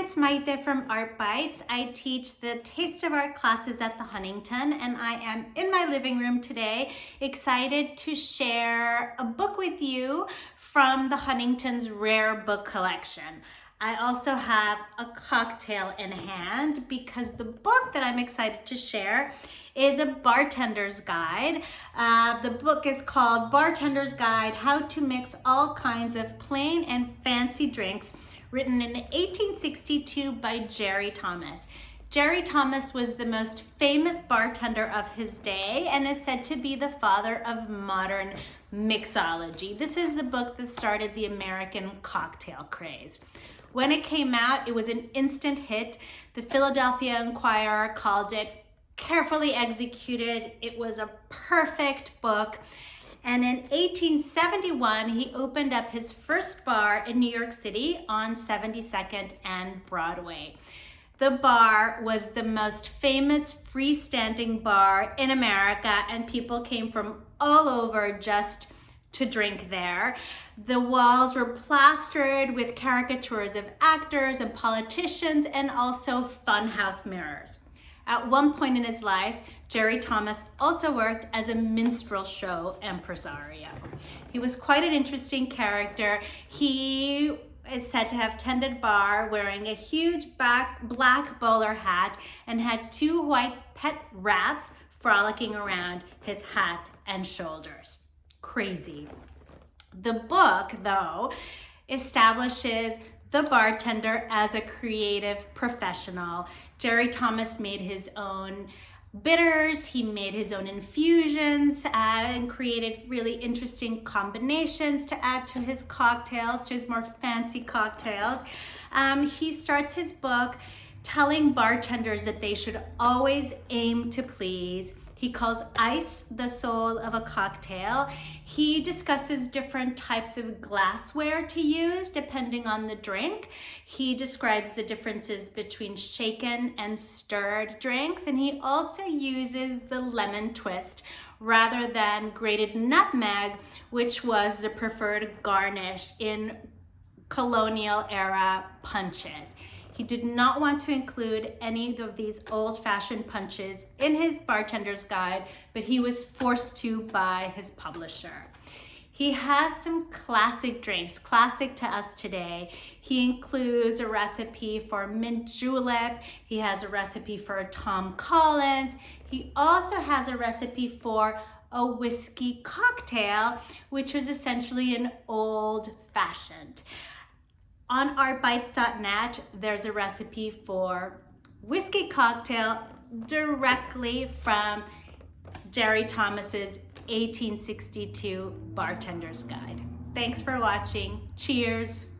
it's Maite from ArtBites. I teach the Taste of Art classes at the Huntington, and I am in my living room today, excited to share a book with you from the Huntington's rare book collection. I also have a cocktail in hand because the book that I'm excited to share is a bartender's guide. The book is called Bartender's Guide: How to Mix All Kinds of Plain and Fancy Drinks, written in 1862 by Jerry Thomas. Jerry Thomas was the most famous bartender of his day and is said to be the father of modern mixology. This is the book that started the American cocktail craze. When it came out, it was an instant hit. The Philadelphia Inquirer called it carefully executed. It was a perfect book. And in 1871, he opened up his first bar in New York City on 72nd and Broadway. The bar was the most famous freestanding bar in America, and people came from all over just to drink there. The walls were plastered with caricatures of actors and politicians and also funhouse mirrors. At one point in his life, Jerry Thomas also worked as a minstrel show impresario. He was quite an interesting character. He is said to have tended bar wearing a huge black bowler hat and had two white pet rats frolicking around his hat and shoulders. Crazy. The book, though, establishes the bartender as a creative professional. Jerry Thomas made his own bitters, he made his own infusions, and created really interesting combinations to add to his cocktails, to his more fancy cocktails. He starts his book telling bartenders that they should always aim to please. He calls ice the soul of a cocktail. He discusses different types of glassware to use depending on the drink. He describes the differences between shaken and stirred drinks, and he also uses the lemon twist rather than grated nutmeg, which was the preferred garnish in colonial era punches. He did not want to include any of these old-fashioned punches in his bartender's guide, but he was forced to by his publisher. He has some classic drinks, classic to us today. He includes a recipe for mint julep. He has a recipe for Tom Collins. He also has a recipe for a whiskey cocktail, which was essentially an old-fashioned. On artbites.net, there's a recipe for whiskey cocktail directly from Jerry Thomas's 1862 Bartender's Guide. Thanks for watching. Cheers.